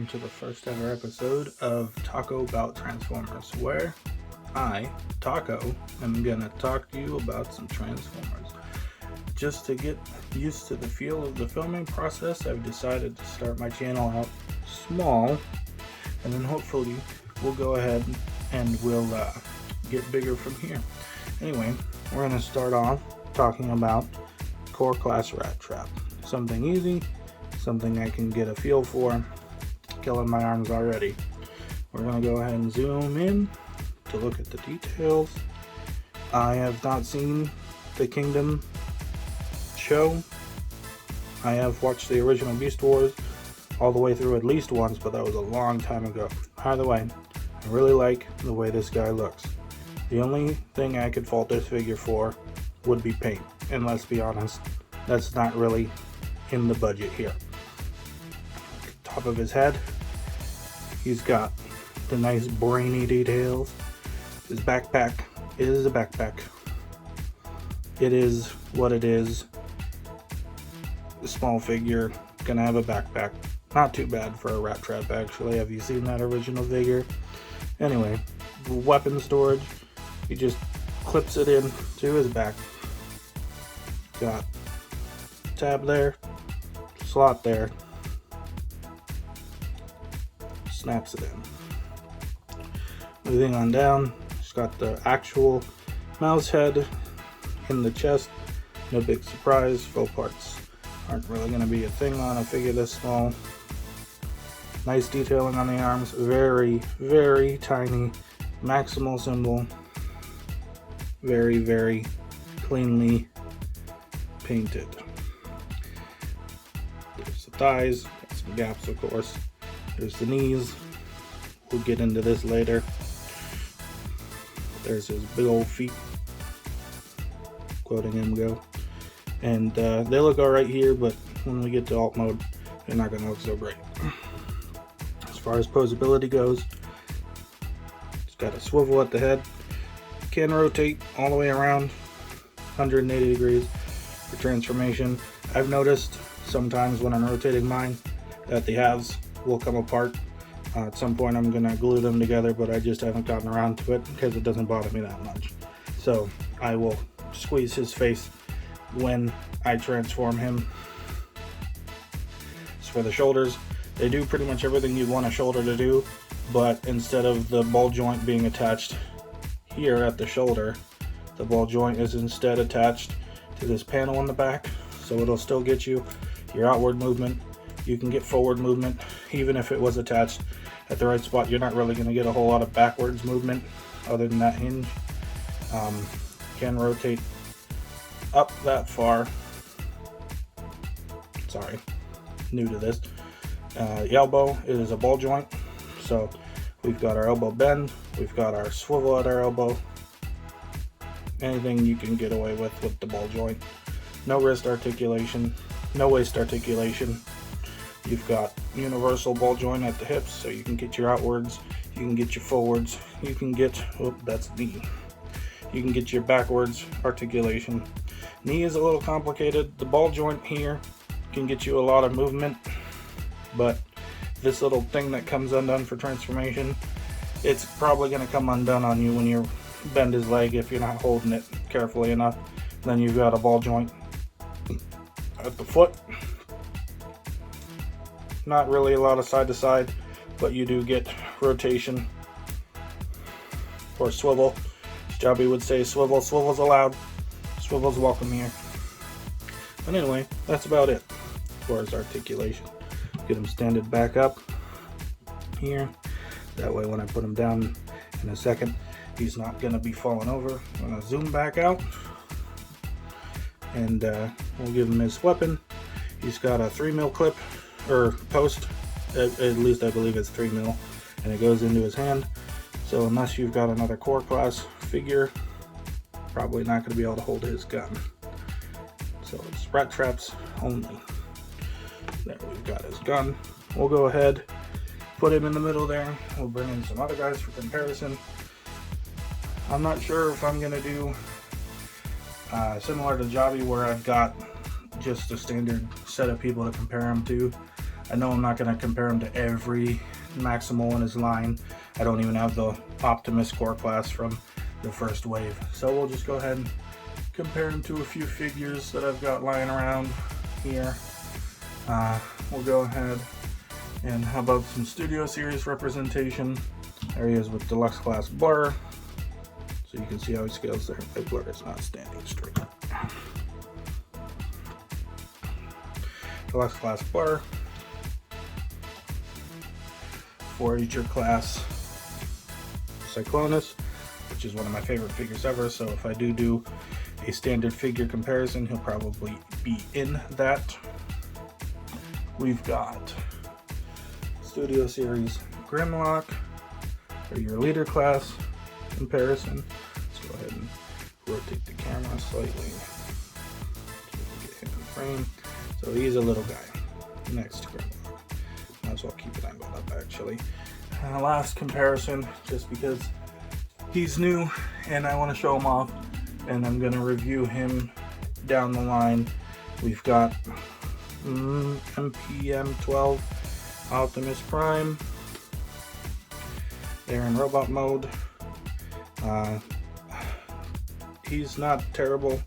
to the first ever episode of Taco About Transformers, where I, Taco, am gonna talk to you about some Transformers. Just to get used to the feel of the filming process, I've decided to start my channel out small, and then hopefully we'll go ahead and we'll get bigger from here. Anyway, we're gonna start off talking about Core Class Rattrap. Something easy, something I can get a feel for. Killing my arms already. We're going to go ahead and zoom in to look at the details. I have not seen the Kingdom show. I have watched the original Beast Wars all the way through at least once, but that was a long time ago. Either way, I really like the way this guy looks. The only thing I could fault this figure for would be paint, and let's be honest, that's not really in the budget here. Top of his head, he's got the nice brainy details. His backpack is a backpack. It is what it is. The small figure gonna have a backpack. Not too bad for a Rattrap, actually. Have you seen that original figure? Anyway, weapon storage, he just clips it in to his back. Got tab there, slot there, snaps it in. Moving on down, it's got the actual mouse head in the chest. No big surprise, faux parts aren't really going to be a thing on a figure this small. Nice detailing on the arms, very, very tiny maximal symbol. Very, very cleanly painted. There's the thighs, got some gaps of course. There's the knees. We'll get into this later. There's his big old feet. Quoting him go. And they look alright here, but when we get to alt mode, they're not going to look so great. As far as posability goes, it's got a swivel at the head. Can rotate all the way around 180 degrees for transformation. I've noticed sometimes when I'm rotating mine that the halves will come apart. At some point I'm going to glue them together, but I just haven't gotten around to it because it doesn't bother me that much. So I will squeeze his face when I transform him. As for the shoulders, they do pretty much everything you'd want a shoulder to do, but instead of the ball joint being attached here at the shoulder, the ball joint is instead attached to this panel in the back, so it'll still get you your outward movement. You can get forward movement even if it was attached at the right spot. You're not really going to get a whole lot of backwards movement other than that hinge. Can rotate up that far. Sorry, new to this. The elbow is a ball joint, so we've got our elbow bend, we've got our swivel at our elbow. Anything you can get away with the ball joint. No wrist articulation, no waist articulation. You've got universal ball joint at the hips, so you can get your outwards, you can get your forwards, you can get, oh, that's knee. You can get your backwards articulation. Knee is a little complicated. The ball joint here can get you a lot of movement, but this little thing that comes undone for transformation, it's probably going to come undone on you when you bend his leg if you're not holding it carefully enough. Then you've got a ball joint at the foot. Not really a lot of side to side, but you do get rotation or swivel. Jobby would say swivel. Swivel's allowed. Swivel's welcome here. But anyway, that's about it as far as articulation. Get him standing back up here. That way when I put him down in a second, he's not going to be falling over. I'm going to zoom back out. And we'll give him his weapon. He's got a 3mm clip, or post. At least I believe it's 3mm. And it goes into his hand. So unless you've got another core class figure, probably not going to be able to hold his gun. So it's Rattraps only. There, we've got his gun. We'll go ahead, put him in the middle there. We'll bring in some other guys for comparison. I'm not sure if I'm going to do similar to Jobby, where I've got just a standard set of people to compare him to. I know I'm not going to compare him to every Maximal in his line. I don't even have the Optimus core class from the first wave. So we'll just go ahead and compare him to a few figures that I've got lying around here. We'll go ahead and how about some Studio Series representation. There he is with Deluxe Class Blur. So you can see how he scales there. My blur is not standing straight. Deluxe Class Blur. Forager Class Cyclonus, which is one of my favorite figures ever. So if I do a standard figure comparison, he'll probably be in that. We've got Studio Series Grimlock for your leader class comparison. Let's go ahead and rotate the camera slightly so we can get him in frame. So he's a little guy next to Grimlock. Might as well keep it angled up actually. Last comparison, just because he's new and I want to show him off, and I'm going to review him down the line. We've got MPM-12 Optimus Prime. They're in robot mode. He's not terrible.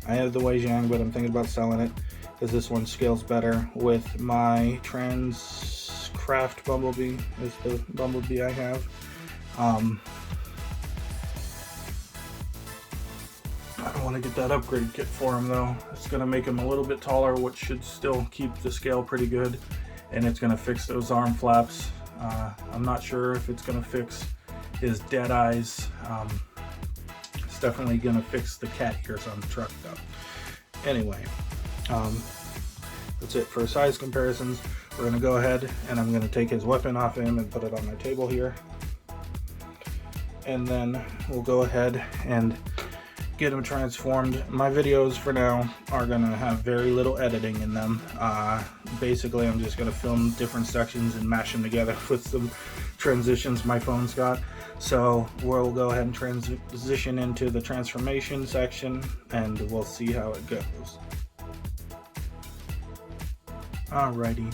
I have the Weijiang, but I'm thinking about selling it because this one scales better with my Transcraft Bumblebee, is the Bumblebee I have. I don't want to get that upgrade kit for him though. It's going to make him a little bit taller, which should still keep the scale pretty good, and it's going to fix those arm flaps. I'm not sure if it's going to fix his dead eyes. It's definitely going to fix the cat ears on the truck though. Anyway, that's it for size comparisons. We're going to go ahead and I'm going to take his weapon off him and put it on my table here. And then we'll go ahead and get him transformed. My videos for now are going to have very little editing in them. Basically, I'm just going to film different sections and mash them together with some transitions my phone's got. So we'll go ahead and transition into the transformation section and we'll see how it goes. Alrighty,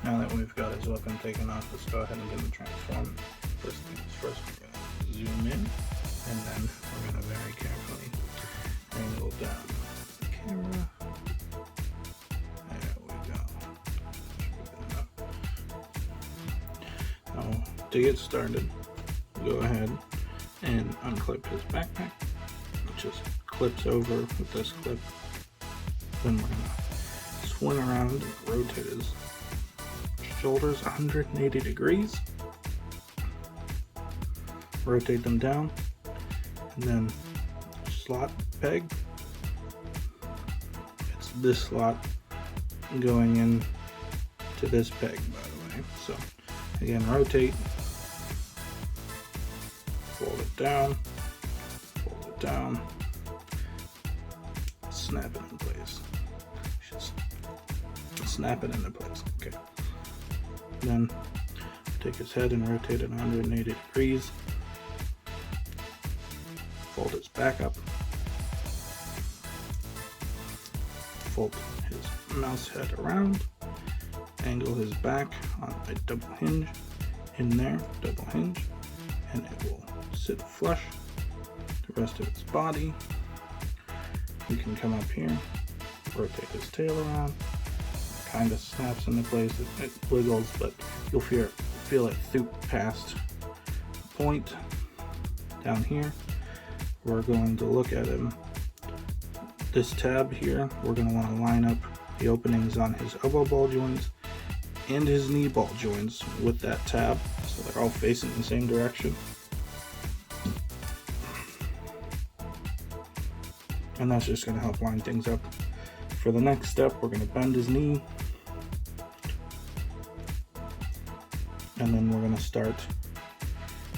now that we've got his weapon taken off, let's go ahead and get him transformed. First things first, we're going to zoom in, and then we're going to very carefully angle down the camera. There we go. Now, to get started, go ahead and unclip his backpack. It just clips over with this clip. Then we're going to swing around and rotate his shoulders 180 degrees. Rotate them down, and then slot peg. It's this slot going in to this peg, by the way. So again, rotate, fold it down, snap it in place. Just snap it into place. Okay. Then take his head and rotate it 180 degrees. Fold his back up. Fold his mouse head around. Angle his back on a double hinge. In there, double hinge. And it will sit flush. The rest of its body. You can come up here. Rotate his tail around. Kind of snaps into place. It wiggles, but you'll feel it through past the point. Down here, we're going to look at him. This tab here, we're going to want to line up the openings on his elbow ball joints and his knee ball joints with that tab, so they're all facing the same direction. And that's just going to help line things up. For the next step, we're going to bend his knee. And then we're going to start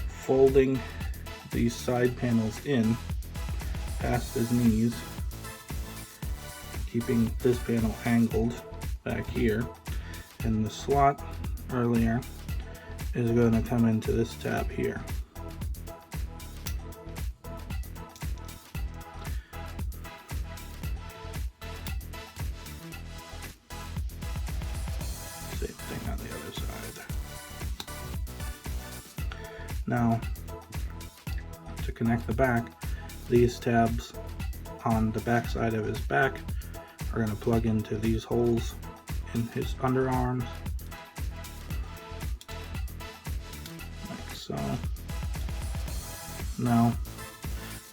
folding these side panels in past his knees, keeping this panel angled back here. And the slot earlier is going to come into this tab here. Same thing Now, to connect the back, these tabs on the back side of his back are going to plug into these holes in his underarms, like so. Now,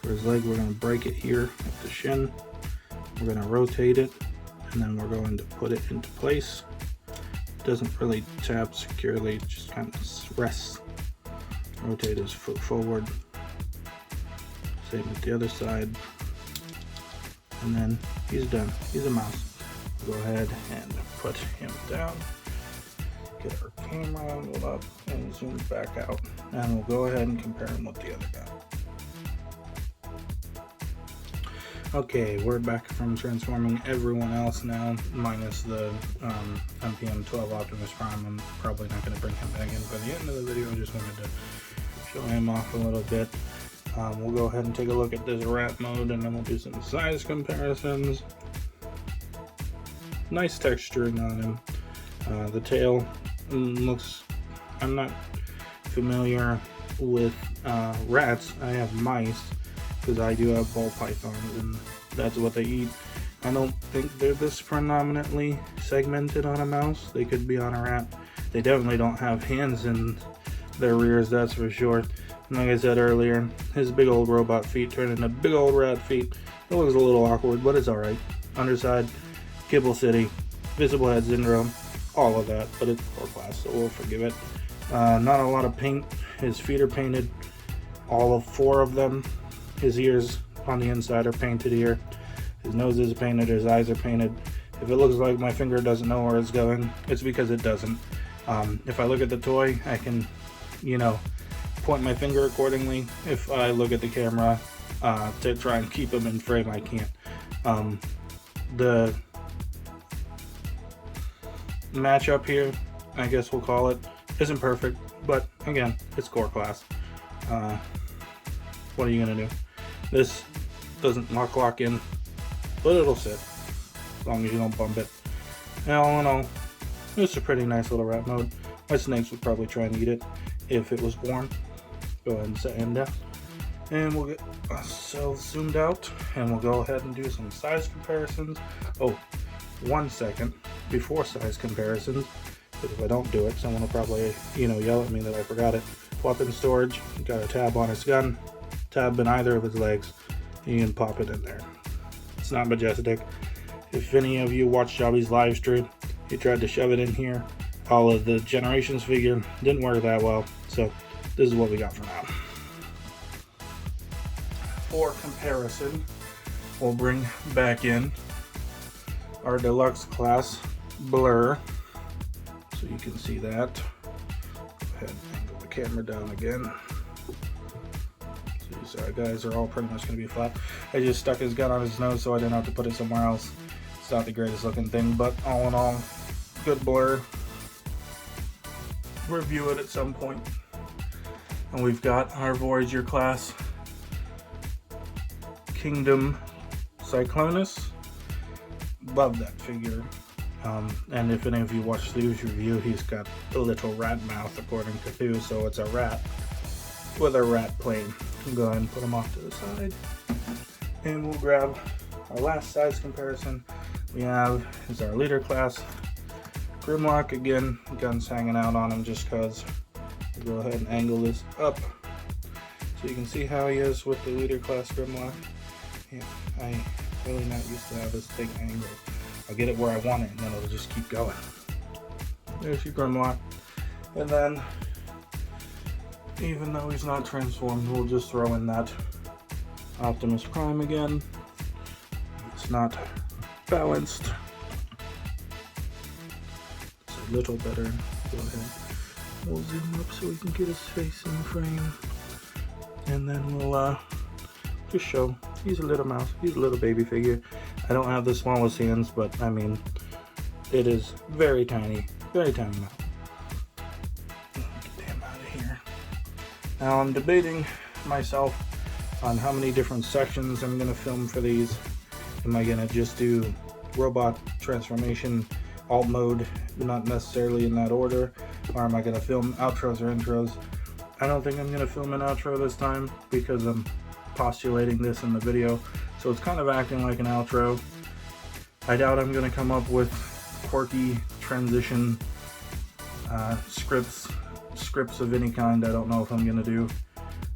for his leg, we're going to break it here at the shin. We're going to rotate it, and then we're going to put it into place. It doesn't really tab securely, it just kind of rests. Rotate his foot forward. Same with the other side. And then he's done. He's a mouse. Go ahead and put him down. Get our camera angled up and zoom back out. And we'll go ahead and compare him with the other guy. Okay, we're back from transforming everyone else now, minus the MPM 12 Optimus Prime. I'm probably not going to bring him back in for the end of the video. I just wanted to show him off a little bit. We'll go ahead and take a look at this rat mode, and then we'll do some size comparisons. Nice texturing on him. The tail looks... I'm not familiar with rats. I have mice, because I do have ball pythons, and that's what they eat. I don't think they're this predominantly segmented on a mouse. They could be on a rat. They definitely don't have hands in their rears, that's for sure. And like I said earlier, his big old robot feet turn into big old rat feet. It looks a little awkward, but it's alright. Underside, Kibble City, Visible Head Syndrome, all of that, but it's core class, so we'll forgive it. Not a lot of paint. His feet are painted, all of 4 of them. His ears on the inside are painted here. His nose is painted, his eyes are painted. If it looks like my finger doesn't know where it's going, it's because it doesn't. If I look at the toy, I can, point my finger accordingly. If I look at the camera to try and keep him in frame, I can't. The matchup here, I guess we'll call it, isn't perfect, but again, it's core class. What are you gonna do? This doesn't lock in, but it'll sit as long as you don't bump it. And all in all, it's a pretty nice little rat mode. My snakes would probably try and eat it if it was born. Go ahead and set him down, and we'll get ourselves zoomed out, and we'll go ahead and do some size comparisons. Oh, 1 second before size comparisons, because if I don't do it, someone will probably yell at me that I forgot it. Weapon storage, got a tab on his gun, tab in either of his legs. You can pop it in there. It's not majestic. If any of you watched Jobby's live stream, he tried to shove it in here. All of the Generations figure didn't work that well, so this is what we got for now. For comparison, we'll bring back in our deluxe class Blur, so you can see that. Go ahead and angle the camera down again. So these guys are all pretty much going to be flat. I just stuck his gun on his nose so I didn't have to put it somewhere else. It's not the greatest looking thing, but all in all, good Blur. Review it at some point. And we've got our Voyager class Kingdom Cyclonus. Love that figure. And if any of you watched Thu's review, he's got a little rat mouth according to Thu, so it's a rat with a rat plane. Go ahead and put him off to the side. And we'll grab our last size comparison we have is our leader class Grimlock. Again, guns hanging out on him just because. We'll go ahead and angle this up so you can see how he is with the leader class Grimlock. Yeah, I'm really not used to how this thing angles. I'll get it where I want it and then it'll just keep going. There's your Grimlock. And then, even though he's not transformed, we'll just throw in that Optimus Prime again. It's not balanced. It's a little better. Go ahead. We'll zoom up so we can get his face in the frame. And then we'll just show he's a little mouse. He's a little baby figure. I don't have the smallest hands, but I mean, it is very tiny mouse. Get him out of here. Now I'm debating myself on how many different sections I'm going to film for these. Am I going to just do robot transformation, alt mode, not necessarily in that order, or am I going to film outros or intros? I don't think I'm going to film an outro this time because I'm postulating this in the video, so it's kind of acting like an outro. I doubt I'm going to come up with quirky transition scripts of any kind. I don't know if I'm going to do.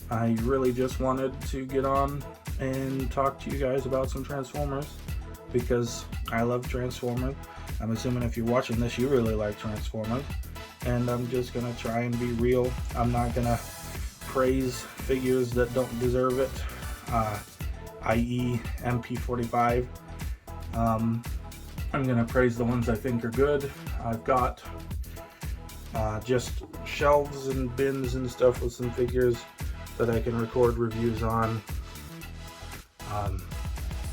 I really just wanted to get on and talk to you guys about some Transformers because I love Transformers. I'm assuming if you're watching this, you really like Transformers. And I'm just going to try and be real. I'm not going to praise figures that don't deserve it, i.e. MP45. I'm going to praise the ones I think are good. I've got just shelves and bins and stuff with some figures that I can record reviews on.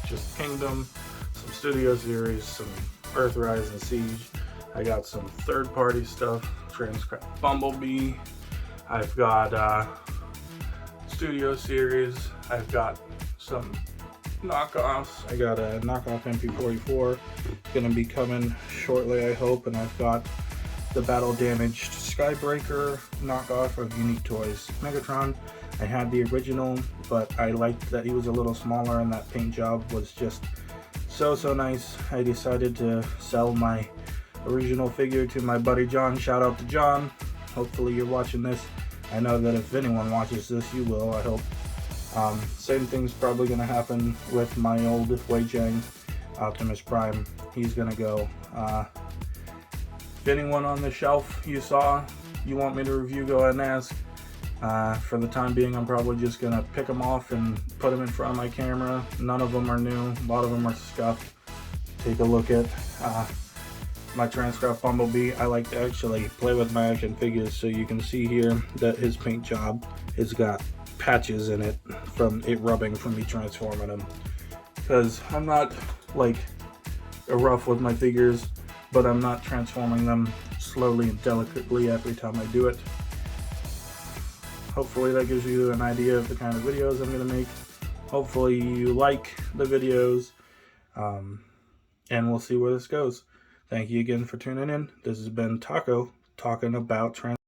Just Kingdom, some Studio Series, some Earthrise and Siege. I got some third-party stuff, Transcraft Bumblebee. I've got Studio Series. I've got some knockoffs. I got a knockoff MP44 gonna be coming shortly, I hope, and I've got the battle damaged Skybreaker knockoff of Unique Toys Megatron. I had the original, but I liked that he was a little smaller and that paint job was just so nice. I decided to sell my original figure to my buddy John. Shout out to John. Hopefully you're watching this. I know that if anyone watches this, you will, I hope. Same thing's probably going to happen with my old Wei Chang Optimus Prime. He's going to go. If anyone on the shelf you saw, you want me to review, go ahead and ask. For the time being, I'm probably just going to pick them off and put them in front of my camera. None of them are new. A lot of them are scuffed. Take a look at my Transcraft Bumblebee. I like to actually play with my action figures, so you can see here that his paint job has got patches in it from it rubbing from me transforming them. Because I'm not like rough with my figures, but I'm not transforming them slowly and delicately every time I do it. Hopefully that gives you an idea of the kind of videos I'm going to make. Hopefully you like the videos, and we'll see where this goes. Thank you again for tuning in. This has been Taco talking about Transformers.